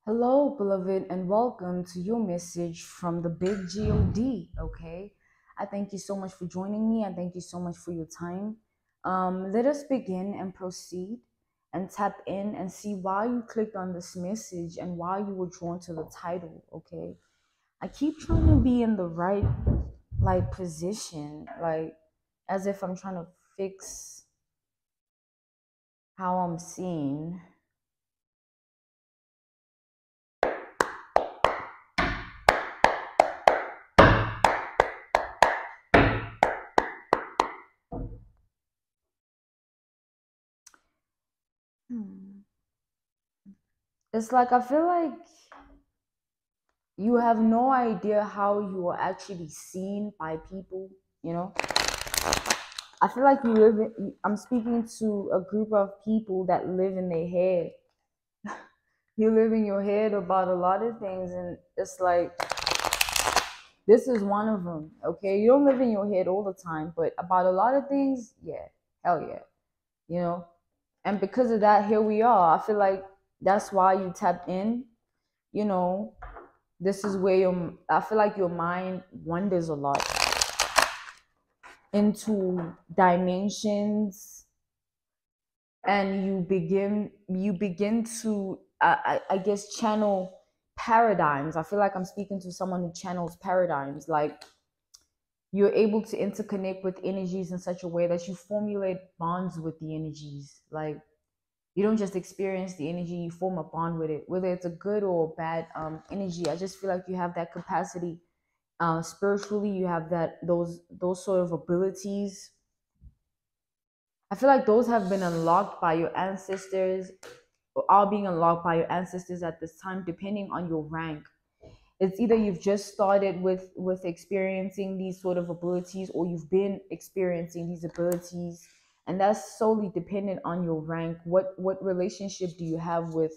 Hello, beloved, and welcome to your message from the Big God. Okay, I thank you so much for joining me. I thank you so much for your time. Let us begin and proceed and tap in and see why you clicked on this message and why you were drawn to the title. Okay, I keep trying to be in the right position, as if I'm trying to fix how I'm seen. Hmm. It's like I feel like you have no idea how you are actually seen by people, you know? I feel like I'm speaking to a group of people that live in their head. You live in your head about a lot of things, and it's like, this is one of them, okay? You don't live in your head all the time, but about a lot of things, yeah, hell yeah, you know? And because of that, here we are. I feel like that's why you tap in, you know? This is where I feel like your mind wanders a lot into dimensions, and you begin to I guess channel paradigms. I feel like I'm speaking to someone who channels paradigms. Like, you're able to interconnect with energies in such a way that you formulate bonds with the energies. Like, you don't just experience the energy, you form a bond with it, whether it's a good or bad energy. I just feel like you have that capacity. Spiritually, you have those sort of abilities. I feel like those have been unlocked by your ancestors, or are being unlocked by your ancestors at this time, depending on your rank. It's either you've just started with experiencing these sort of abilities, or you've been experiencing these abilities, and that's solely dependent on your rank. What relationship do you have with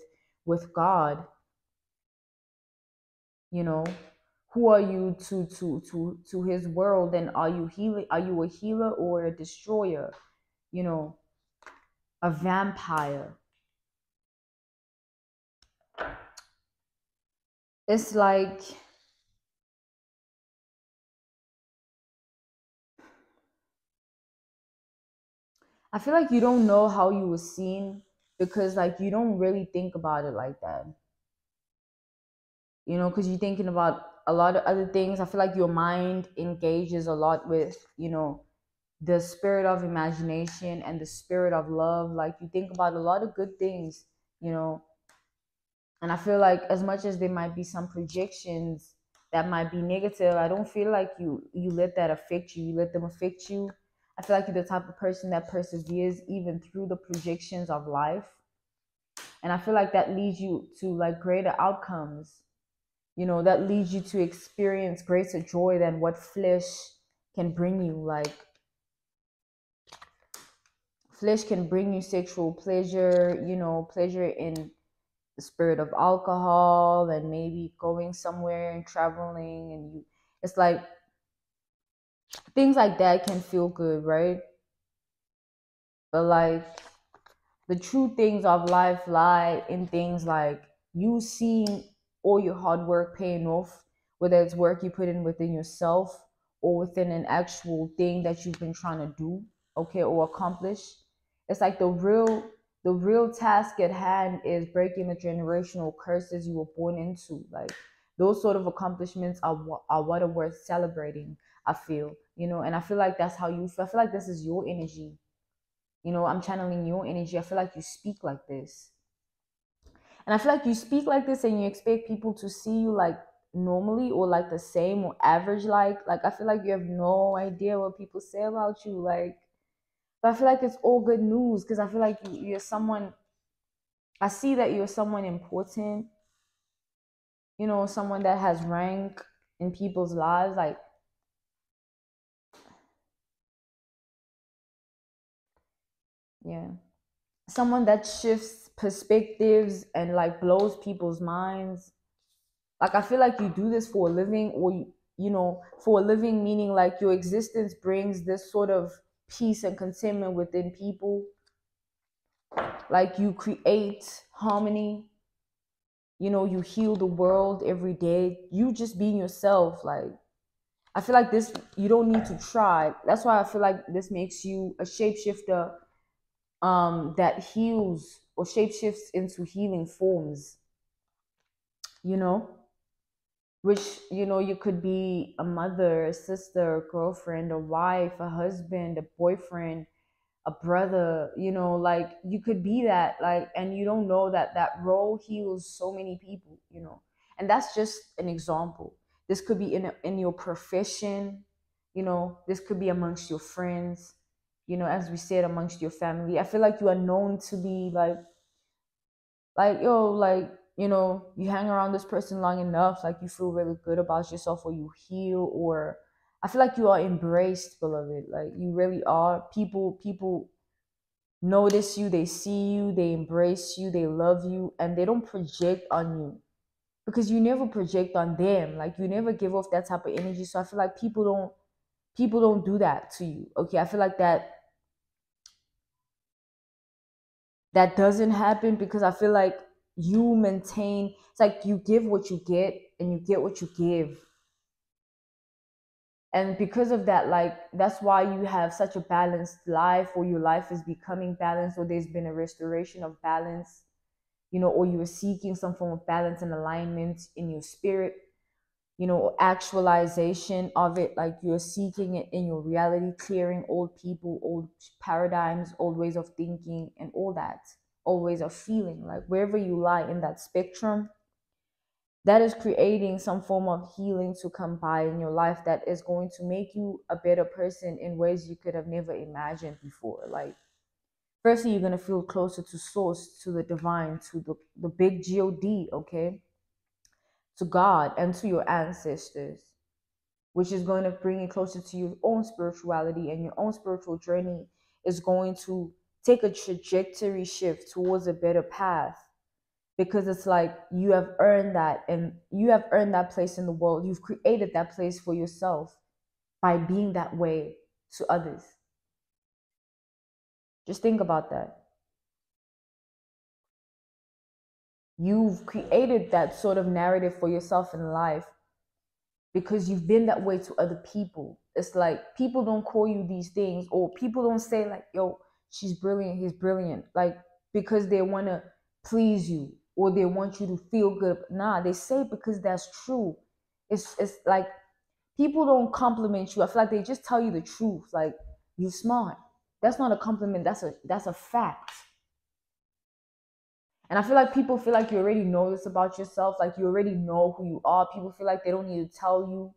God? You know, who are you to His world, and are you healing? Are you a healer or a destroyer? You know, a vampire. It's like, I feel like you don't know how you were seen, because like you don't really think about it like that. Because you're thinking about a lot of other things. I feel like your mind engages a lot with, the spirit of imagination and the spirit of love. Like, you think about a lot of good things, you know. And I feel like, as much as there might be some projections that might be negative, I don't feel like you let that affect you. You let them affect you. I feel like you're the type of person that perseveres even through the projections of life. And I feel like that leads you to like greater outcomes. That leads you to experience greater joy than what flesh can bring you. Like, flesh can bring you sexual pleasure, pleasure in the spirit of alcohol, and maybe going somewhere and traveling, and it's like things like that can feel good, right? But like, the true things of life lie in things like you seeing all your hard work paying off, whether it's work you put in within yourself, or within an actual thing that you've been trying to do, okay, or accomplish. It's like the real task at hand is breaking the generational curses you were born into. Like, those sort of accomplishments are what are worth celebrating, I feel. And I feel like that's how you feel. I feel like this is your energy. I'm channeling your energy. I feel like you speak like this. And I feel like you speak like this and you expect people to see you like normally, or like the same or average. Like I feel like you have no idea what people say about you. Like, but I feel like it's all good news, because I feel like you're someone, I see that you're someone important, someone that has rank in people's lives. Like, yeah. Someone that shifts perspectives and like blows people's minds. Like, I feel like you do this for a living, or for a living, meaning like your existence brings this sort of peace and contentment within people. Like, you create harmony, you heal the world every day, you just being yourself. Like, I feel like this, you don't need to try. That's why I feel like this makes you a shapeshifter, that heals or shapeshifts into healing forms, you know, which, you could be a mother, a sister, a girlfriend, a wife, a husband, a boyfriend, a brother, like you could be that, like, and you don't know that that role heals so many people. And that's just an example. This could be in your profession, this could be amongst your friends, as we said, amongst your family. I feel like you are known to be like yo, like, you hang around this person long enough, like you feel really good about yourself, or you heal, or I feel like you are embraced, beloved. Like you really are. People notice you, they see you, they embrace you, they love you, and they don't project on you, because you never project on them. Like you never give off that type of energy. So I feel like people don't do that to you. Okay, I feel like that doesn't happen, because I feel like you maintain, it's like you give what you get and you get what you give. And because of that, like, that's why you have such a balanced life, or your life is becoming balanced, or there's been a restoration of balance, or you are seeking some form of balance and alignment in your spirit, or actualization of it, like you're seeking it in your reality, clearing old people, old paradigms, old ways of thinking, and all that, old ways of feeling. Like wherever you lie in that spectrum, that is creating some form of healing to come by in your life, that is going to make you a better person in ways you could have never imagined before. Like, firstly, you're going to feel closer to source, to the divine, to the big God, okay? To God and to your ancestors, which is going to bring you closer to your own spirituality, and your own spiritual journey is going to take a trajectory shift towards a better path, because it's like you have earned that, and you have earned that place in the world. You've created that place for yourself by being that way to others. Just think about that. You've created that sort of narrative for yourself in life because you've been that way to other people. It's like people don't call you these things, or people don't say like, yo, she's brilliant, he's brilliant, like, because they want to please you, or they want you to feel good. Nah, they say it because that's true. It's like people don't compliment you. I feel like they just tell you the truth. Like, you smart. That's not a compliment. That's a fact. And I feel like people feel like you already know this about yourself. Like you already know who you are. People feel like they don't need to tell you.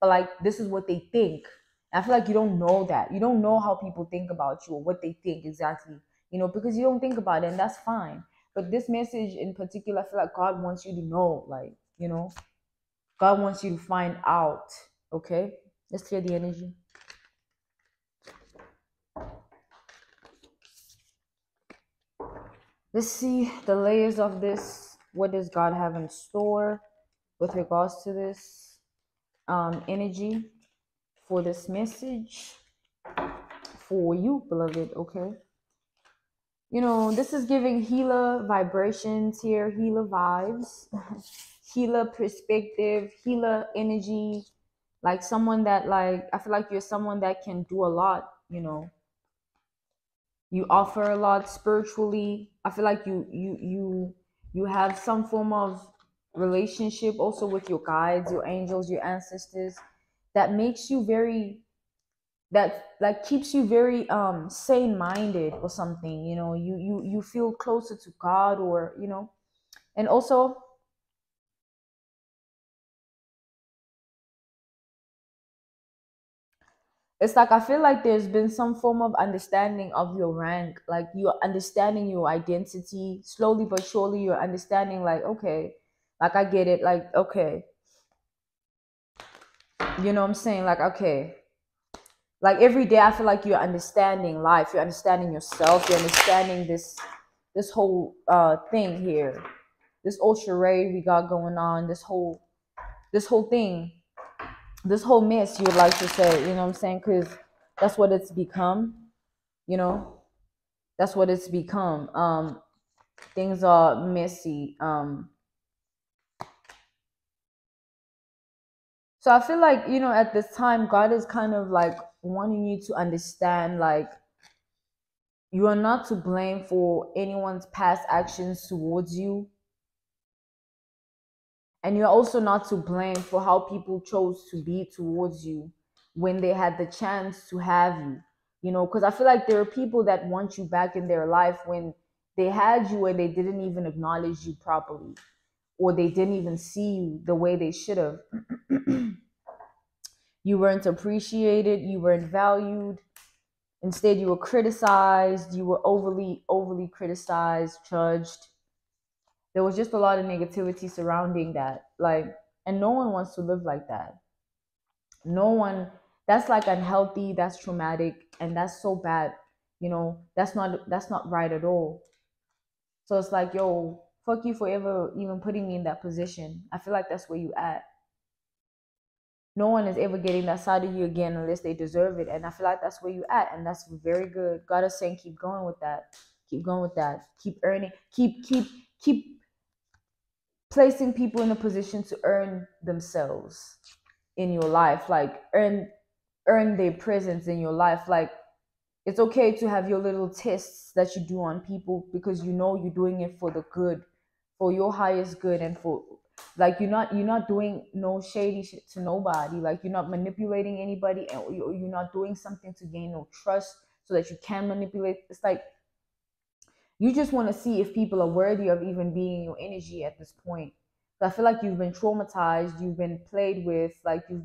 But like this is what they think. And I feel like you don't know that. You don't know how people think about you, or what they think exactly. Because you don't think about it, and that's fine. But this message in particular, I feel like God wants you to know, like, God wants you to find out. Okay? Let's clear the energy. Let's see the layers of this. What does God have in store with regards to this energy for this message for you, beloved? Okay. This is giving healer vibrations here, healer vibes, healer perspective, healer energy. Like someone that, like, I feel like you're someone that can do a lot. You offer a lot spiritually. I feel like you have some form of relationship also with your guides, your angels, your ancestors, that makes you very, that like keeps you very sane minded or something. You feel closer to God, or and also it's like I feel like there's been some form of understanding of your rank, like you're understanding your identity slowly but surely. You're understanding, like, okay, like I get it, like, okay, you know what I'm saying, like, okay, like every day I feel like you're understanding life, you're understanding yourself, you're understanding this whole thing here, this old charade we got going on, this whole thing, this whole mess, you would like to say, you know what I'm saying, because that's what it's become. you know that's what it's become. Things are messy. So I feel like, at this time, God is kind of like wanting you to understand, like, you are not to blame for anyone's past actions towards you. And you're also not to blame for how people chose to be towards you when they had the chance to have you. Because I feel like there are people that want you back in their life when they had you and they didn't even acknowledge you properly, or they didn't even see you the way they should have. You weren't appreciated, you weren't valued. Instead, you were criticized, you were overly criticized, judged. There was just a lot of negativity surrounding that. Like, and no one wants to live like that. No one, that's like unhealthy, that's traumatic, and that's so bad. That's not right at all. So it's like, yo, fuck you for ever even putting me in that position. I feel like that's where you at. No one is ever getting that side of you again unless they deserve it. And I feel like that's where you at. And that's very good. God is saying keep going with that. Keep going with that. Keep earning. Keep placing people in a position to earn themselves in your life. Like earn their presence in your life. Like, it's okay to have your little tests that you do on people, because you're doing it for the good, for your highest good, and for, like, you're not doing no shady shit to nobody. Like, you're not manipulating anybody, and you're not doing something to gain no trust so that you can manipulate. It's like you just want to see if people are worthy of even being in your energy at this point. So I feel like you've been traumatized, you've been played with, like you've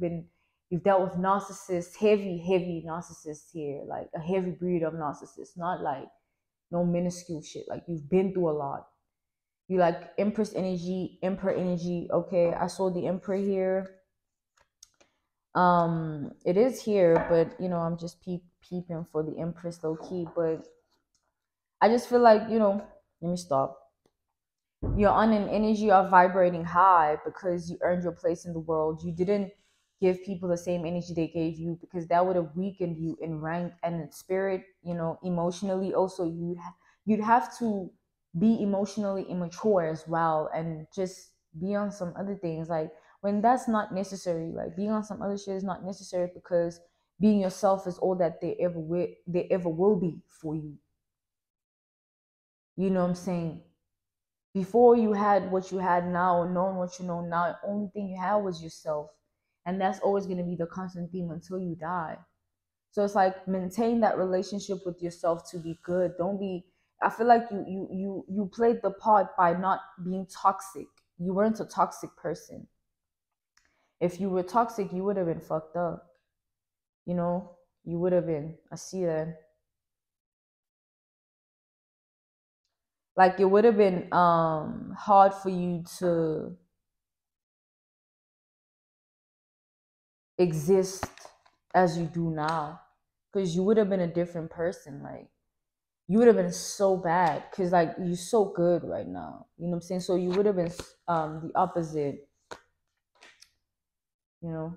dealt with narcissists, heavy narcissists here, like a heavy breed of narcissists, not like no minuscule shit. Like, you've been through a lot. You like emperor energy. Okay, I saw the emperor here. It is here, but I'm just peeping for the empress low key. But I just feel like, let me stop. You're on an energy of vibrating high because you earned your place in the world. You didn't give people the same energy they gave you, because that would have weakened you in rank and in spirit, emotionally. Also, you'd have to be emotionally immature as well, and just be on some other things, like, when that's not necessary. Like, being on some other shit is not necessary, because being yourself is all that they ever will be for you. You know what I'm saying? Before, you had what you had now, knowing what you know now, the only thing you had was yourself. And that's always going to be the constant theme until you die. So it's like, maintain that relationship with yourself to be good. Don't be, I feel like you played the part by not being toxic. You weren't a toxic person. If you were toxic, you would have been fucked up. You would have been. I see that. Like, it would have been hard for you to exist as you do now, because you would have been a different person. Like, you would have been so bad, because, like, you're so good right now, you know what I'm saying? So you would have been the opposite. you know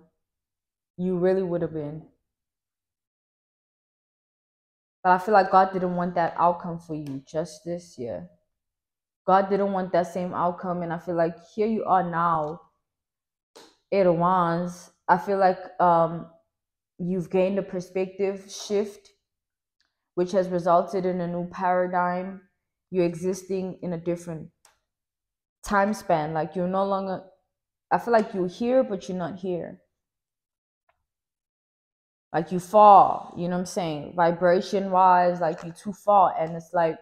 you really would have been. But I feel like God didn't want that outcome for you just this year. God didn't want that same outcome, and I feel like here you are now. It wants, I feel like you've gained a perspective shift, which has resulted in a new paradigm. You're existing in a different time span. Like, you're no longer, I feel like you're here, but you're not here. Like, you fall, you know what I'm saying? Vibration wise, like, you're too far. And it's like,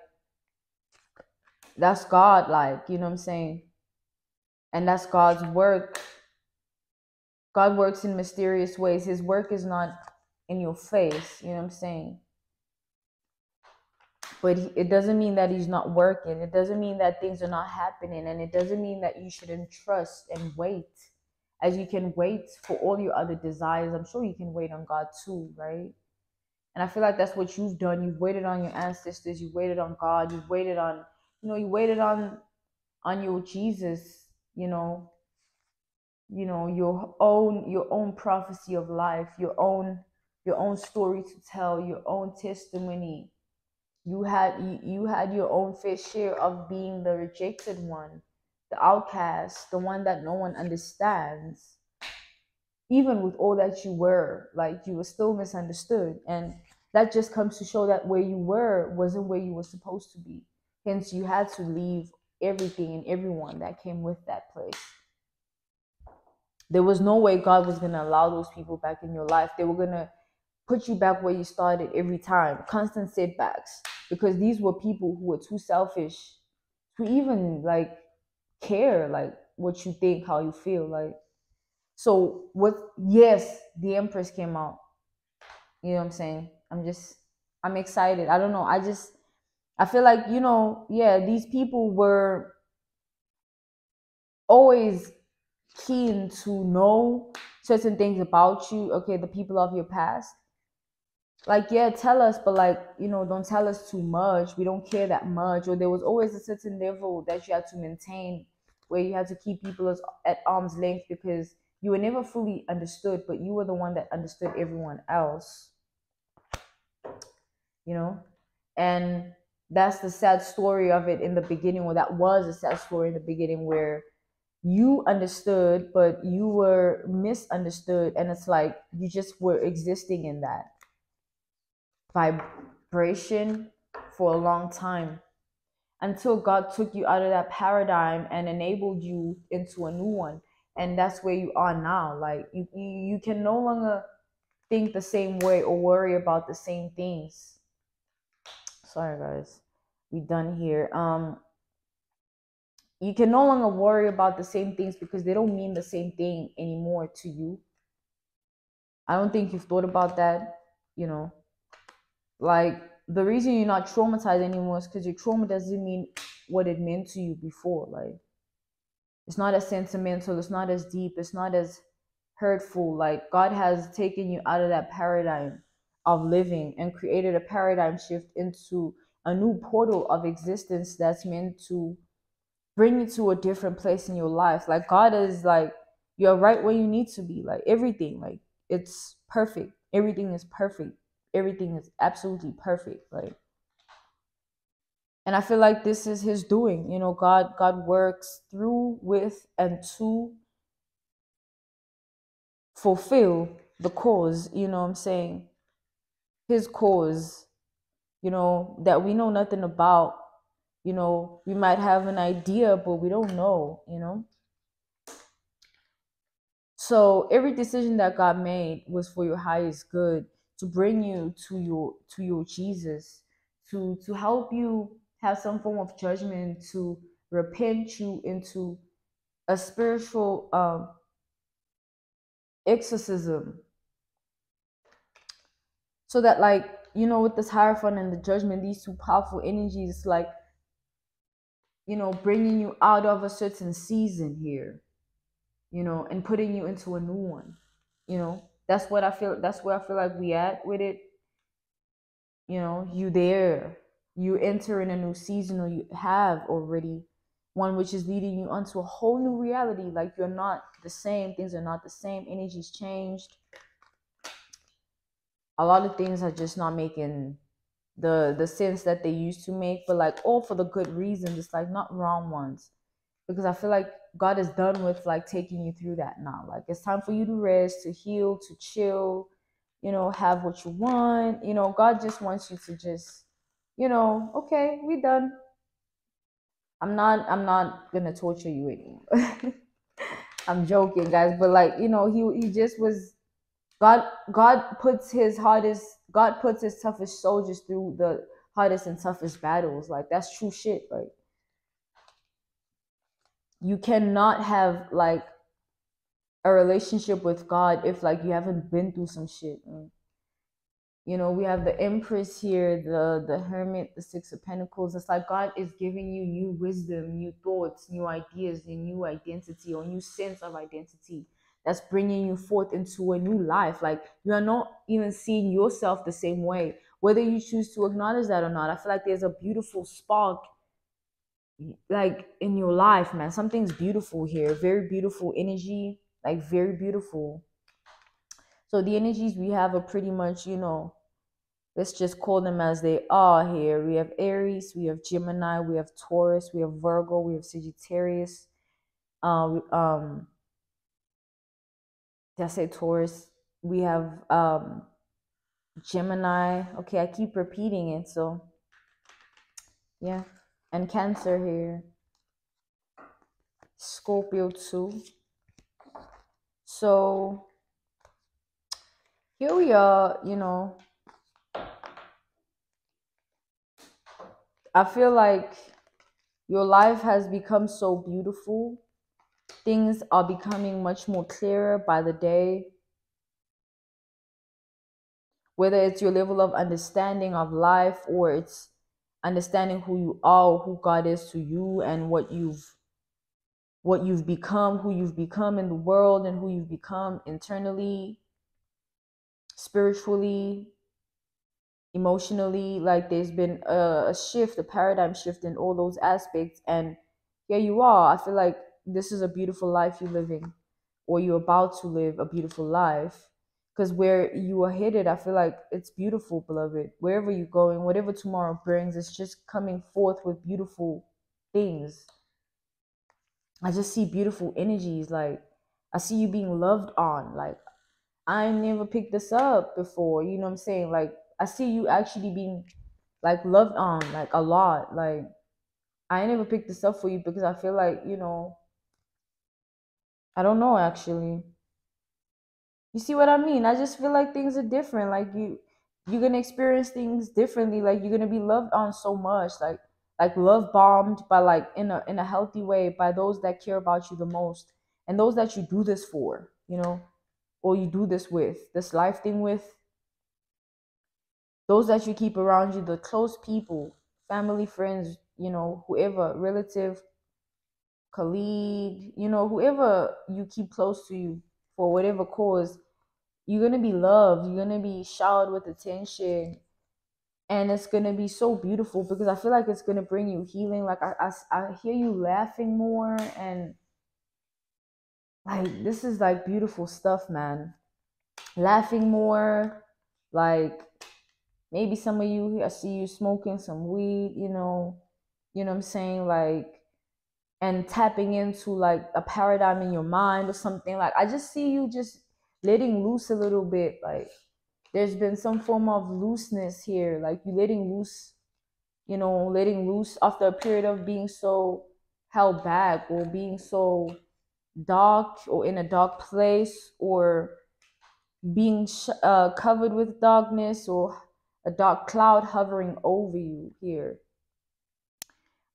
that's God, like, you know what I'm saying? And that's God's work. God works in mysterious ways. His work is not in your face, you know what I'm saying? But it doesn't mean that he's not working. It doesn't mean that things are not happening. And it doesn't mean that you shouldn't trust and wait. As you can wait for all your other desires, I'm sure you can wait on God too, right? And I feel like that's what you've done. You've waited on your ancestors. You've waited on God. You've waited on, you waited on your Jesus, your own prophecy of life, your own story to tell, your own testimony. You had your own fair share of being the rejected one, the outcast, the one that no one understands. even with all that you were, like you were still misunderstood. And that just comes to show that where you were wasn't where you were supposed to be. Hence, you had to leave everything and everyone that came with that place. There was no way God was going to allow those people back in your life. They were going to put you back where you started every time, constant setbacks, because these were people who were too selfish to even like care like what you think, how you feel. Like, so what? Yes, the Empress came out. You know what I'm saying? I'm excited. I don't know. I feel like, yeah, these people were always keen to know certain things about you. Okay, the people of your past. Like, yeah, tell us, but like, don't tell us too much. We don't care that much. Or there was always a certain level that you had to maintain where you had to keep people at arm's length because you were never fully understood, but you were the one that understood everyone else, you know? And that's the sad story of it in the beginning, or that was a sad story in the beginning where you understood, but you were misunderstood. And it's like you just were existing in that vibration for a long time until God took you out of that paradigm and enabled you into a new one. And that's where you are now. Like you can no longer think the same way or worry about the same things. Sorry guys. We done here. You can no longer worry about the same things because they don't mean the same thing anymore to you. I don't think you've thought about that, you know. Like the reason you're not traumatized anymore is because your trauma doesn't mean what it meant to you before. Like it's not as sentimental, it's not as deep, it's not as hurtful. Like God has taken you out of that paradigm of living and created a paradigm shift into a new portal of existence that's meant to bring you to a different place in your life. Like God is like, you're right where you need to be. Like everything, like it's perfect. Everything is perfect. Everything is absolutely perfect. Like, and I feel like this is his doing. God works through, with, and to fulfill the cause, what I'm saying? His cause, that we know nothing about. We might have an idea, but we don't know. So every decision that God made was for your highest good, to bring you to your Jesus, to help you have some form of judgment, to repent you into a spiritual exorcism, so that like with this hierophant and the judgment, these two powerful energies, like bringing you out of a certain season here, and putting you into a new one. That's where I feel like we at with it. You there, you enter in a new season, or you have already one which is leading you onto a whole new reality. Like you're not the same, things are not the same, energies changed. A lot of things are just not making the sense that they used to make, but like all for the good reasons. It's like not wrong ones, because I feel like God is done with like taking you through that now. Like it's time for you to rest, to heal, to chill, have what you want. God just wants you to just, okay, we done. I'm not gonna torture you anymore. I'm joking, guys, but like, he just was. God puts his toughest soldiers through the hardest and toughest battles. Like that's true shit. Like you cannot have like a relationship with God if like you haven't been through some shit. We have the Empress here, the Hermit, the Six of Pentacles. It's like God is giving you new wisdom, new thoughts, new ideas, a new identity, or new sense of identity that's bringing you forth into a new life. Like you are not even seeing yourself the same way, whether you choose to acknowledge that or not. I feel like there's a beautiful spark like in your life, man. Something's beautiful here, very beautiful energy, like very beautiful. So the energies we have are pretty much, let's just call them as they are here. We have Aries, we have Gemini, we have Taurus, we have Virgo, we have Sagittarius, Did I say Taurus? We have Gemini. Okay, I keep repeating it, so yeah. And Cancer here. Scorpio too. So here we are, I feel like your life has become so beautiful. Things are becoming much more clearer by the day. Whether it's your level of understanding of life, or it's understanding who you are, who God is to you, and what you've become, who you've become in the world, and who you've become internally, spiritually, emotionally. Like there's been a shift, a paradigm shift in all those aspects. And here you are. I feel like this is a beautiful life you're living, or you're about to live a beautiful life. Because where you are headed, I feel like it's beautiful, beloved. Wherever you're going, whatever tomorrow brings, it's just coming forth with beautiful things. I just see beautiful energies. Like I see you being loved on. Like I never picked this up before. You know what I'm saying? Like I see you actually being like loved on like a lot. Like I never picked this up for you because I feel like, I don't know actually. You see what I mean? I just feel like things are different. Like you're gonna experience things differently. Like you're gonna be loved on so much. Like love bombed by like in a healthy way by those that care about you the most, and those that you do this for, or you do this with, this life thing with, those that you keep around you, the close people, family, friends, whoever, relative, colleague, whoever you keep close to you for whatever cause, you're going to be loved. You're going to be showered with attention. And it's going to be so beautiful because I feel like it's going to bring you healing. Like I hear you laughing more, and like this is like beautiful stuff, man. Laughing more, like maybe some of you, I see you smoking some weed, what I'm saying? Like, and tapping into like a paradigm in your mind or something. Like, I just see you just letting loose a little bit. Like, there's been some form of looseness here. Like, you letting loose after a period of being so held back, or being so dark, or in a dark place, or being covered with darkness, or a dark cloud hovering over you here.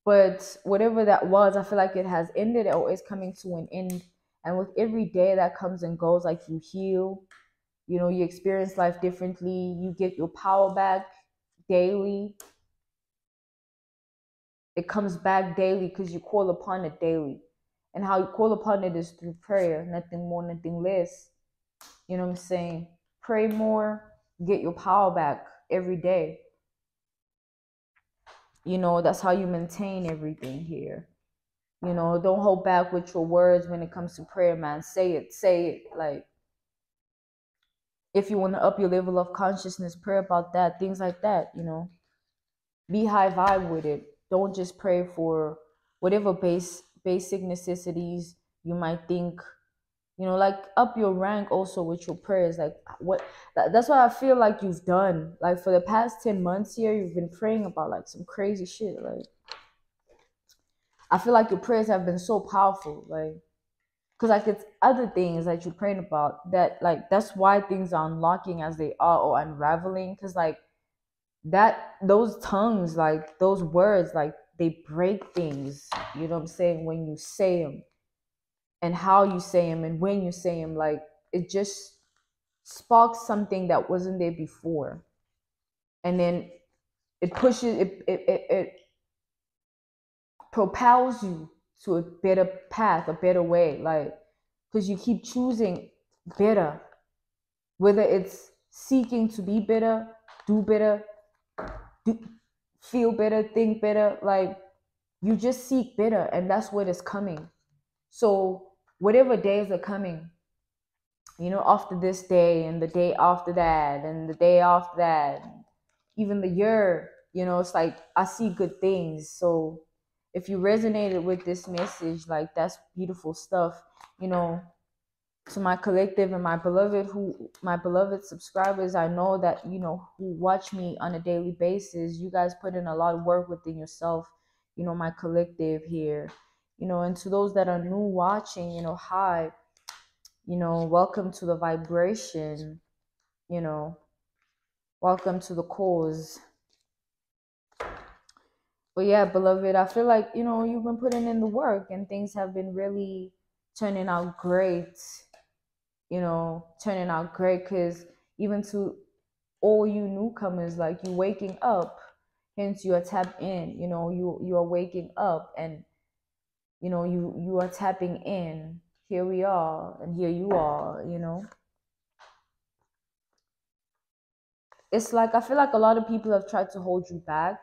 But whatever that was, I feel like it has ended or is coming to an end. And with every day that comes and goes, like you heal, you experience life differently, you get your power back daily. It comes back daily because you call upon it daily. And how you call upon it is through prayer, nothing more, nothing less. You know what I'm saying? Pray more, get your power back every day. That's how you maintain everything here. Don't hold back with your words when it comes to prayer, man. Say it. Like, if you want to up your level of consciousness, pray about that, things like that. Be high vibe with it. Don't just pray for whatever basic necessities you might think. Like up your rank also with your prayers. Like that's what I feel like you've done. Like for the past 10 months here, you've been praying about like some crazy shit. Like I feel like your prayers have been so powerful. Like, because like it's other things that you're praying about that, like, that's why things are unlocking as they are, or unraveling. Because like those tongues, like those words, like they break things. You know what I'm saying? When you say them, and how you say them, and when you say them, like it just sparks something that wasn't there before, and then it pushes it propels you to a better path, a better way. Like, because you keep choosing better, whether it's seeking to be better, do better, do, feel better, think better. Like, you just seek better, and that's what is coming. So whatever days are coming, after this day, and the day after that, and the day after that, even the year, it's like I see good things. So if you resonated with this message, like, that's beautiful stuff. you know To my collective and my beloved subscribers, I know that, who watch me on a daily basis, you guys put in a lot of work within yourself, my collective here, and to those that are new watching, hi, welcome to the vibration, you know welcome to the cause. But yeah, beloved, I feel like, you've been putting in the work and things have been really turning out great, turning out great, because even to all you newcomers, like, you waking up, hence you are tapped in, you are waking up, and you are tapping in. Here we are, and here you are, it's like, I feel like a lot of people have tried to hold you back.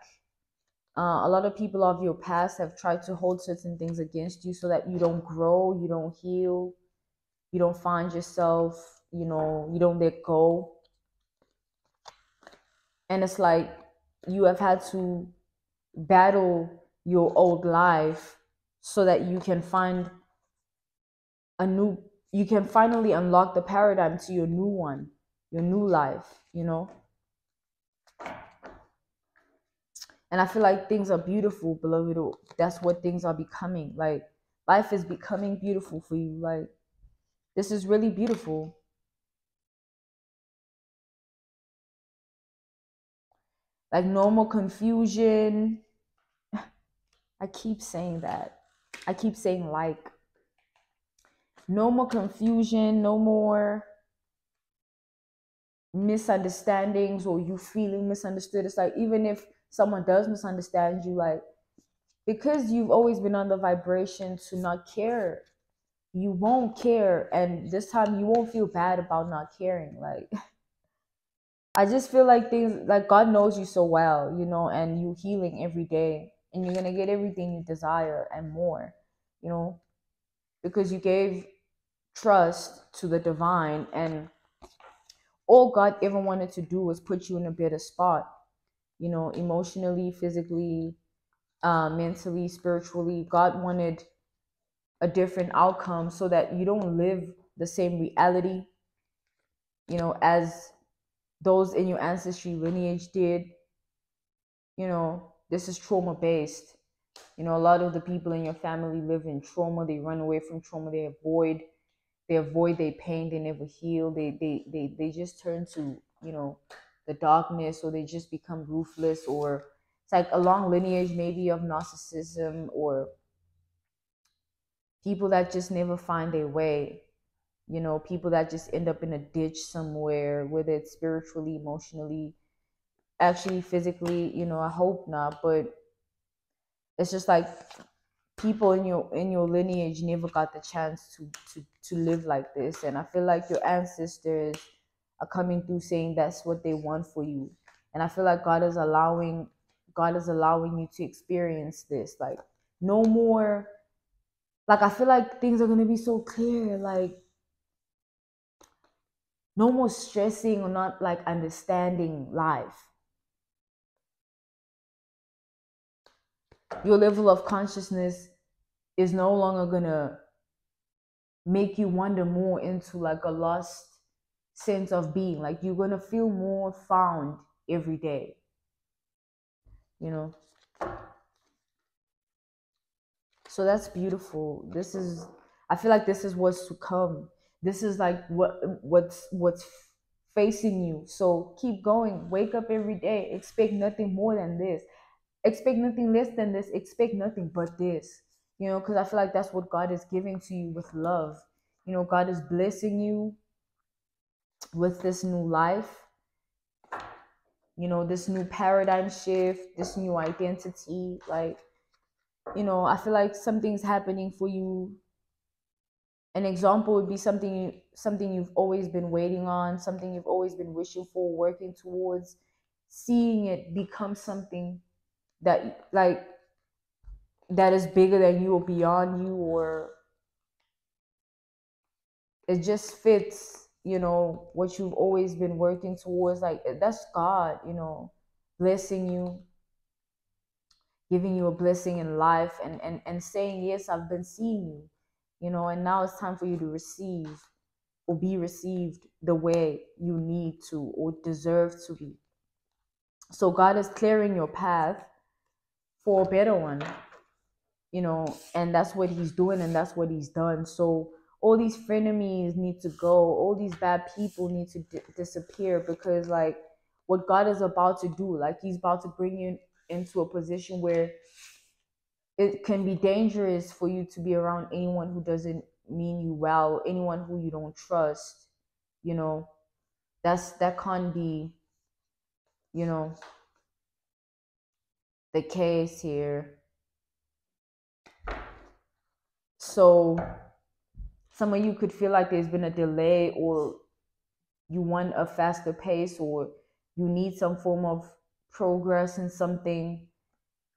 A lot of people of your past have tried to hold certain things against you so that you don't grow, you don't heal, you don't find yourself, you don't let go. And it's like you have had to battle your old life so that you can finally unlock the paradigm to your new one, your new life. And I feel like things are beautiful, beloved. That's what things are becoming. Like, life is becoming beautiful for you. Like, this is really beautiful. Like, normal confusion. I keep saying that. I keep saying, like, no more confusion, no more misunderstandings or you feeling misunderstood. It's like, even if someone does misunderstand you, like, because you've always been on the vibration to not care, you won't care, and this time you won't feel bad about not caring. Like, I just feel like things, like, God knows you so well, and you healing every day, and you're gonna get everything you desire and more, you know because you gave trust to the divine, and all God ever wanted to do was put you in a better spot, emotionally, physically, mentally, spiritually. God wanted a different outcome so that you don't live the same reality, as those in your ancestry lineage did. This is trauma based. A lot of the people in your family live in trauma. They run away from trauma. They avoid their pain. They never heal. They just turn to, the darkness, or they just become ruthless, or it's like a long lineage maybe of narcissism, or people that just never find their way, people that just end up in a ditch somewhere, whether it's spiritually, emotionally, actually physically, I hope not, but it's just like people in your lineage never got the chance to live like this. And I feel like your ancestors are coming through saying that's what they want for you. And I feel like God is allowing you to experience this. Like, no more, like, I feel like things are going to be so clear. Like, no more stressing or not, like, understanding life. Your level of consciousness is no longer going to make you wander more into, like, a lost sense of being. Like, you're going to feel more found every day, you know so that's beautiful. I feel like this is what's to come. This is like what's facing you. So keep going, wake up every day, expect nothing more than this, expect nothing less than this, expect nothing but this, because I feel like that's what God is giving to you with love. God is blessing you with this new life, this new paradigm shift, this new identity. Like, I feel like something's happening for you. An example would be something you've always been waiting on, something you've always been wishing for, working towards, seeing it become something that, like, that is bigger than you or beyond you, or it just fits, what you've always been working towards. Like, that's God, blessing you, giving you a blessing in life, and saying, yes, I've been seeing you, and now it's time for you to receive. or be received the way you need to or deserve to be. So God is clearing your path for a better one, and that's what he's doing and that's what he's done. So all these frenemies need to go, all these bad people need to disappear, because like what God is about to do, like he's about to bring you into a position where it can be dangerous for you to be around anyone who doesn't mean you well, anyone who you don't trust. you know that can't be, you know the case here. So some of you could feel like there's been a delay, or you want a faster pace, or you need some form of progress in something,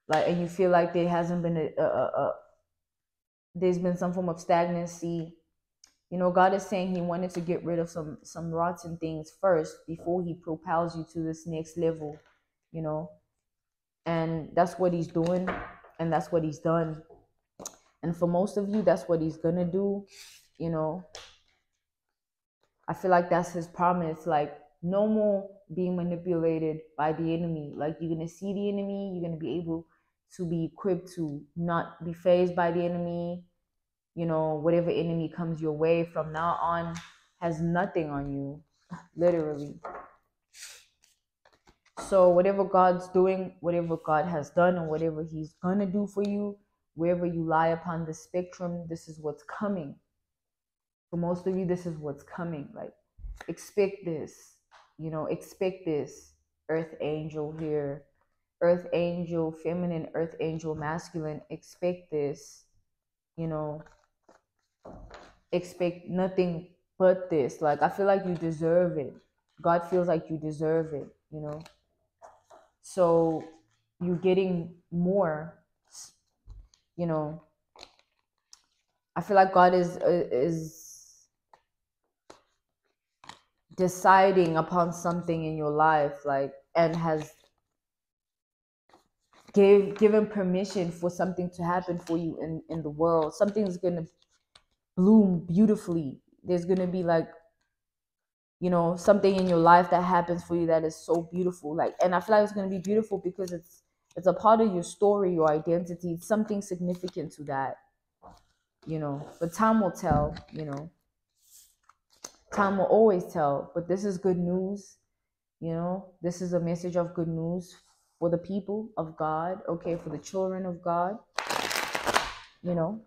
like, and you feel like there hasn't been there's been some form of stagnancy. God is saying he wanted to get rid of some rotten things first before he propels you to this next level, you know and that's what he's doing, and that's what he's done. And for most of you, that's what he's gonna do. you know I feel like that's his promise. Like, no more being manipulated by the enemy. Like, you're gonna see the enemy, you're gonna be able to be equipped to not be phased by the enemy. Whatever enemy comes your way from now on has nothing on you, literally. So whatever God's doing, whatever God has done, and whatever he's gonna do for you, wherever you lie upon the spectrum, this is what's coming. For most of you, this is what's coming. Like, expect this, expect this. Earth angel here, earth angel feminine, earth angel masculine, expect this. you know expect nothing but this. Like, I feel like you deserve it. God feels like you deserve it. So you're getting more. you know I feel like God is deciding upon something in your life, like, and has given permission for something to happen for you in the world. Something's gonna bloom beautifully. There's gonna be, like, something in your life that happens for you that is so beautiful. Like, and I feel like it's gonna be beautiful because it's a part of your story, your identity. It's something significant to that. But time will tell. Time will always tell. But this is good news. This is a message of good news for the people of God, okay, for the children of God. you know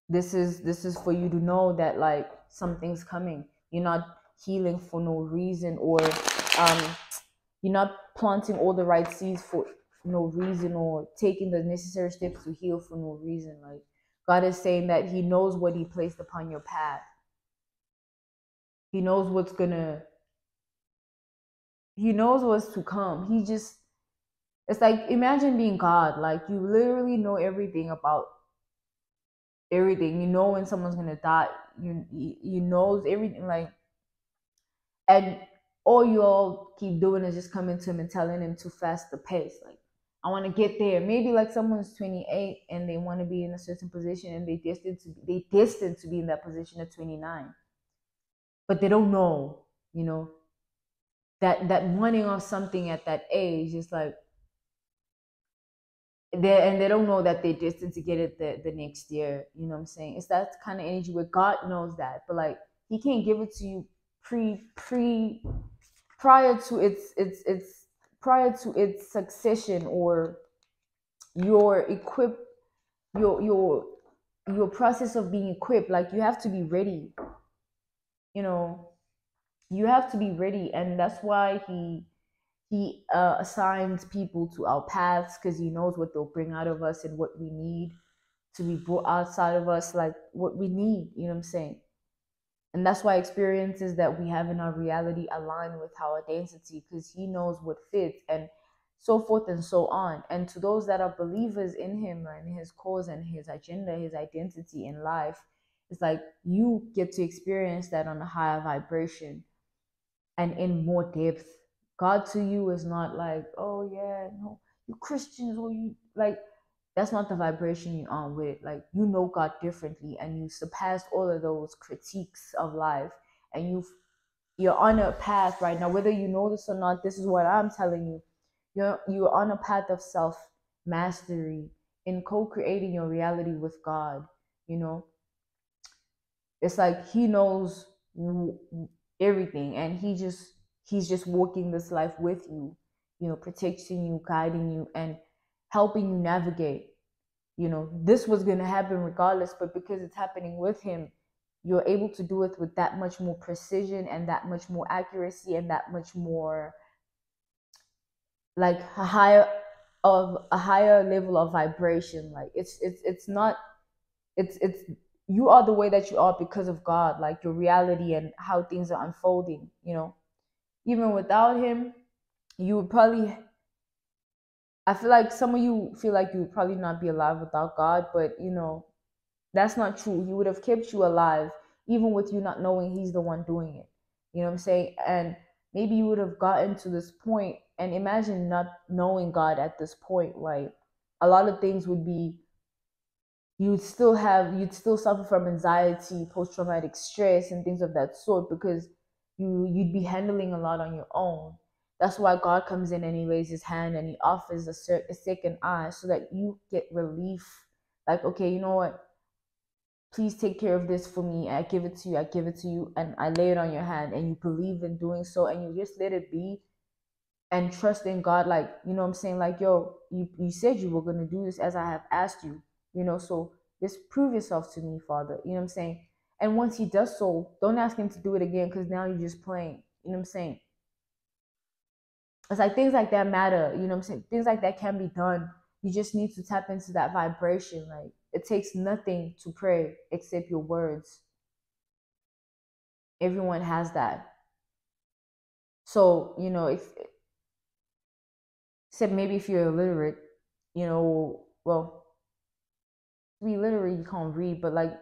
this is for you to know that, like, something's coming. You're not healing for no reason, or um you're not planting all the right seeds for no reason, or taking the necessary steps to heal for no reason. Like, God is saying that he knows what he placed upon your path. He knows he knows what's to come. It's like, imagine being God. Like, you literally know everything about everything. You know when someone's gonna die. You knows everything. Like, and all you all keep doing is just coming to him and telling him to fast the pace. Like, I want to get there. Maybe like someone's 28 and they want to be in a certain position, and they destined to be in that position at 29, but they don't know. You know that wanting of something at that age is like, they don't know that they're destined to get it the next year. You know what I'm saying? It's that kind of energy where God knows that, but like, he can't give it to you prior to its succession, or your equip your your process of being equipped. Like, you have to be ready. you know you have to be ready, and that's why he assigns people to our paths, because he knows what they'll bring out of us and what we need to be brought outside of us, like what we need. You know what I'm saying? And that's why experiences that we have in our reality align with our identity, because he knows what fits, and so forth and so on. And to those that are believers in him and his cause and his agenda, his identity in life, it's like you get to experience that on a higher vibration and in more depth. God to you is not like, oh yeah, no, you Christians, or you like. That's not the vibration you're on with. Like, you know God differently, and you surpassed all of those critiques of life, and you're on a path right now, whether you know this or not. This is what I'm telling you. You're on a path of self mastery, in co-creating your reality with God. You know, it's like He knows everything, and He's just walking this life with you, protecting you, guiding you, and helping you navigate. This was going to happen regardless, but because it's happening with Him, you're able to do it with that much more precision, and that much more accuracy, and that much more, like, a higher level of vibration. Like, it's not, it's you are the way that you are because of God, like your reality and how things are unfolding. Even without Him, you would probably, I feel like some of you feel like you would probably not be alive without God, but that's not true. He would have kept you alive even with you not knowing He's the one doing it. You know what I'm saying? And maybe you would have gotten to this point, and imagine not knowing God at this point. Like, a lot of things would be, you'd still suffer from anxiety, post-traumatic stress, and things of that sort, because you'd be handling a lot on your own. That's why God comes in and He lays His hand and He offers a second eye, so that you get relief. Like, okay, you know what, please take care of this for me. I give it to you, I give it to you, and I lay it on your hand, and you believe in doing so, and you just let it be, and trust in God. Like, you know what I'm saying? Like, yo, you said you were going to do this as I have asked you, so just prove yourself to me, Father. You know what I'm saying? And once He does so, don't ask Him to do it again, because now you're just playing. You know what I'm saying? It's like things like that matter. You know what I'm saying? Things like that can be done. You just need to tap into that vibration. Like, it takes nothing to pray except your words. Everyone has that. So, if, except maybe if you're illiterate, well, to be literate, you can't read, but like,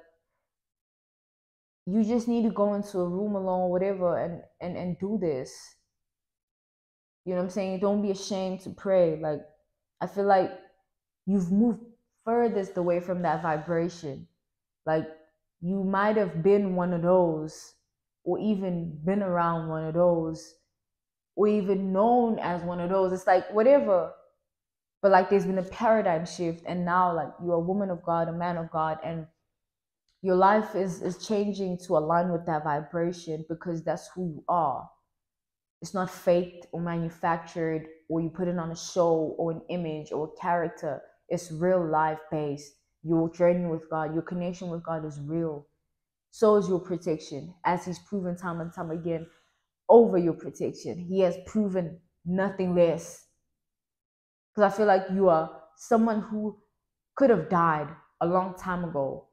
you just need to go into a room alone, whatever, and do this. You know what I'm saying? Don't be ashamed to pray. Like, I feel like you've moved furthest away from that vibration. Like, you might have been one of those, or even been around one of those, or even known as one of those. It's like, whatever. But like, there's been a paradigm shift, and now, like, you're a woman of God, a man of God, and your life is changing to align with that vibration, because that's who you are. It's not faked or manufactured, or you put it on a show or an image or a character. It's real life based. Your journey with God, your connection with God is real. So is your protection, as He's proven time and time again over your protection. He has proven nothing less. Because I feel like you are someone who could have died a long time ago,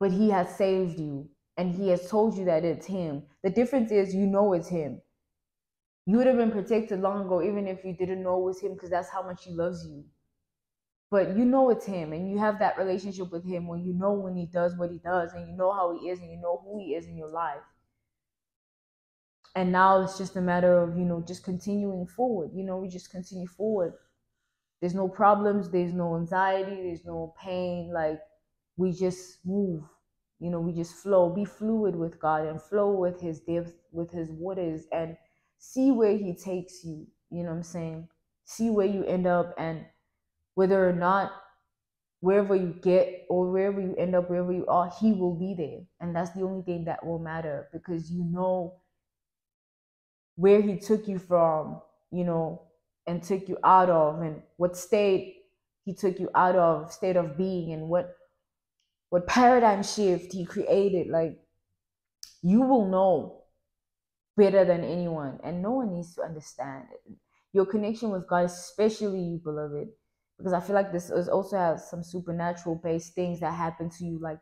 but He has saved you, and He has told you that it's Him. The difference is, it's Him. You would have been protected long ago, even if you didn't know it was Him, because that's how much He loves you. But it's Him, and you have that relationship with Him when when He does what He does, and you know how He is, and you know who He is in your life. And now it's just a matter of, just continuing forward. We just continue forward. There's no problems, there's no anxiety, there's no pain. Like, we just move. We just flow. Be fluid with God, and flow with His depth, with His waters, and see where He takes you. You know what I'm saying? See where you end up, and whether or not, wherever you get, or wherever you end up, wherever you are, He will be there. And that's the only thing that will matter, because where He took you from, and took you out of, and what state He took you out of, state of being, and what paradigm shift He created. Like, you will know better than anyone, and no one needs to understand it. Your connection with God, especially you, beloved, because I feel like this also has some supernatural based things that happen to you, like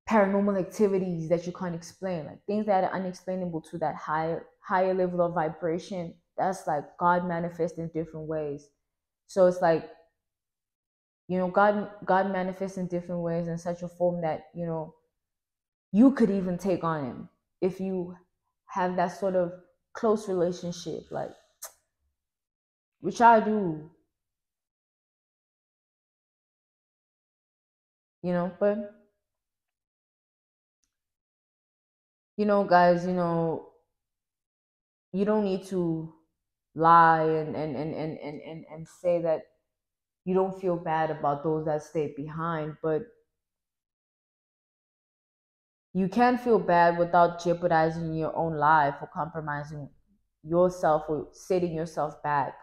paranormal activities that you can't explain, like things that are unexplainable to that higher level of vibration. That's like God manifests in different ways. So it's like, God manifests in different ways, in such a form that you could even take on Him if you have that sort of close relationship, like, which I do. But guys, you don't need to lie and say that you don't feel bad about those that stay behind, but you can feel bad without jeopardizing your own life or compromising yourself or setting yourself back.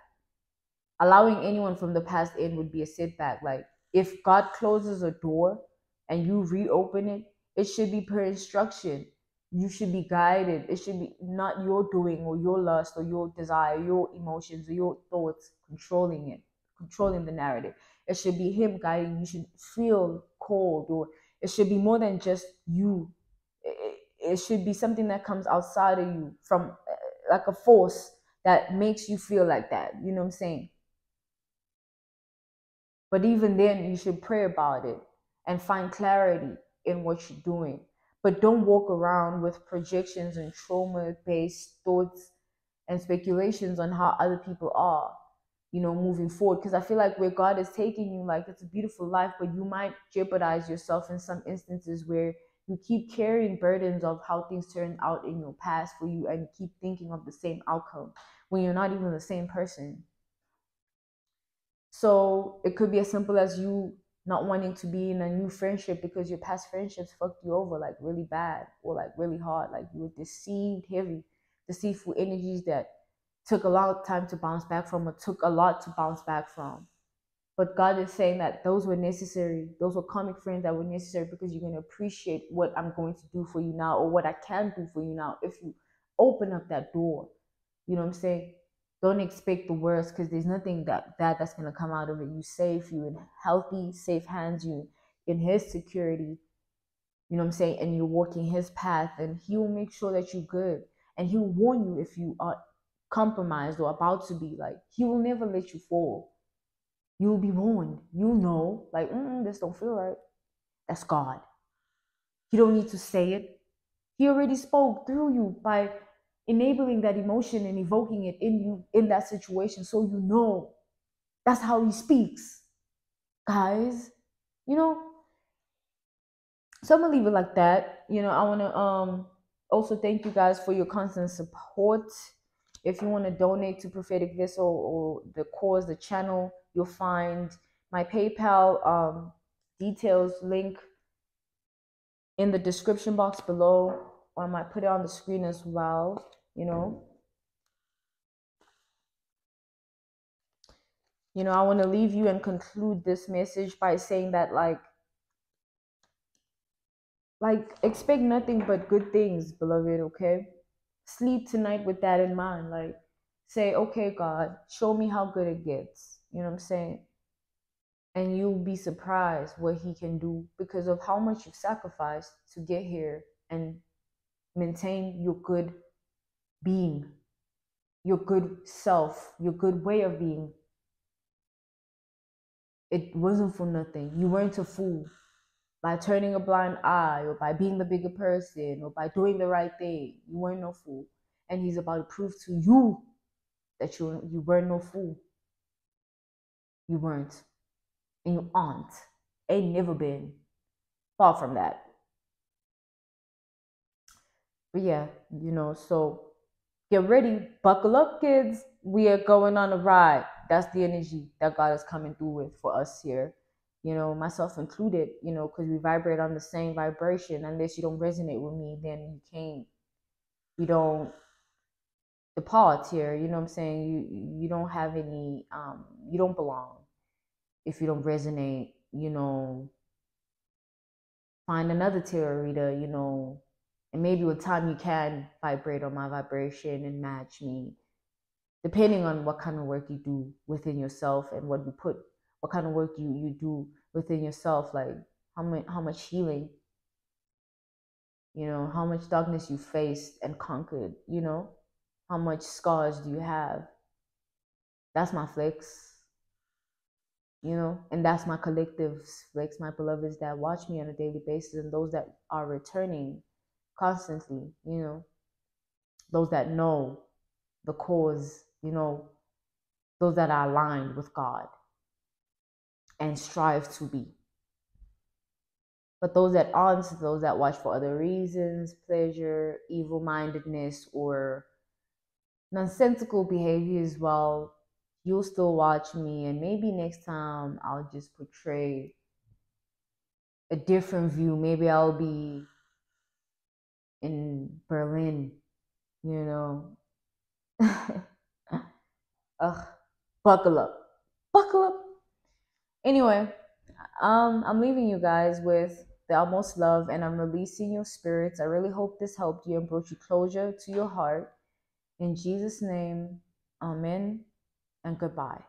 Allowing anyone from the past in would be a setback. Like, if God closes a door and you reopen it, it should be per instruction. You should be guided. It should be not your doing or your lust or your desire, your emotions or your thoughts controlling it, controlling the narrative. It should be Him guiding. You should feel called, or it should be more than just you. It should be something that comes outside of you, from like a force that makes you feel like that. You know what I'm saying? But even then, you should pray about it and find clarity in what you're doing. But don't walk around with projections and trauma based thoughts and speculations on how other people are, moving forward. Because I feel like where God is taking you, like, it's a beautiful life, but you might jeopardize yourself in some instances where you keep carrying burdens of how things turned out in your past for you and keep thinking of the same outcome when you're not even the same person. So it could be as simple as you not wanting to be in a new friendship because your past friendships fucked you over like really bad or like really hard. Like, you were deceived heavy, deceitful energies that took a long time to bounce back from, or took a lot to bounce back from. But God is saying that those were necessary. Those were karmic friends that were necessary, because you're going to appreciate what I'm going to do for you now, or what I can do for you now, if you open up that door. You know what I'm saying? Don't expect the worst, because there's nothing that's going to come out of it. You safe, you in healthy, safe hands, you in His security. You know what I'm saying? And you're walking His path, and He will make sure that you're good. And He will warn you if you are compromised or about to be. Like, He will never let you fall. You'll be warned. You know, like, this don't feel right. That's God. You don't need to say it. He already spoke through you by enabling that emotion and evoking it in you in that situation, so you know that's how He speaks, guys. You know, so I'm gonna leave it like that. I want to also thank you guys for your constant support. If you want to donate to Prophetic Vessel or the cause, the channel, you'll find my PayPal details link in the description box below, or I might put it on the screen as well. I want to leave you and conclude this message by saying that, like, expect nothing but good things, beloved. Okay, sleep tonight with that in mind. Like, say, okay, God, show me how good it gets. You know what I'm saying? And you'll be surprised what He can do, because of how much you've sacrificed to get here and maintain your good being, your good self, your good way of being. It wasn't for nothing. You weren't a fool by turning a blind eye, or by being the bigger person, or by doing the right thing. You weren't no fool. And He's about to prove to you that you weren't no fool. You weren't. And you aren't. Ain't never been. Far from that. But yeah, so get ready. Buckle up, kids. We are going on a ride. That's the energy that God is coming through with for us here. Myself included, because we vibrate on the same vibration. Unless you don't resonate with me, then you don't depart here. You know what I'm saying? You don't have any, you don't belong if you don't resonate. Find another tarot reader, and maybe with time you can vibrate on my vibration and match me, depending on what kind of work you do within yourself, and what kind of work you do within yourself, like how much healing, how much darkness you faced and conquered, how much scars do you have. That's my flex, and that's my collective flex, my beloveds that watch me on a daily basis, and those that are returning constantly, those that know the cause, those that are aligned with God and strive to be. But those that aren't, those that watch for other reasons, pleasure, evil mindedness, or nonsensical behavior as well, you'll still watch me. And maybe next time I'll just portray a different view. Maybe I'll be in Berlin, you know. Ugh, buckle up. Buckle up. Anyway, I'm leaving you guys with the utmost love, and I'm releasing your spirits. I really hope this helped you and brought you closure to your heart. In Jesus' name, amen and goodbye.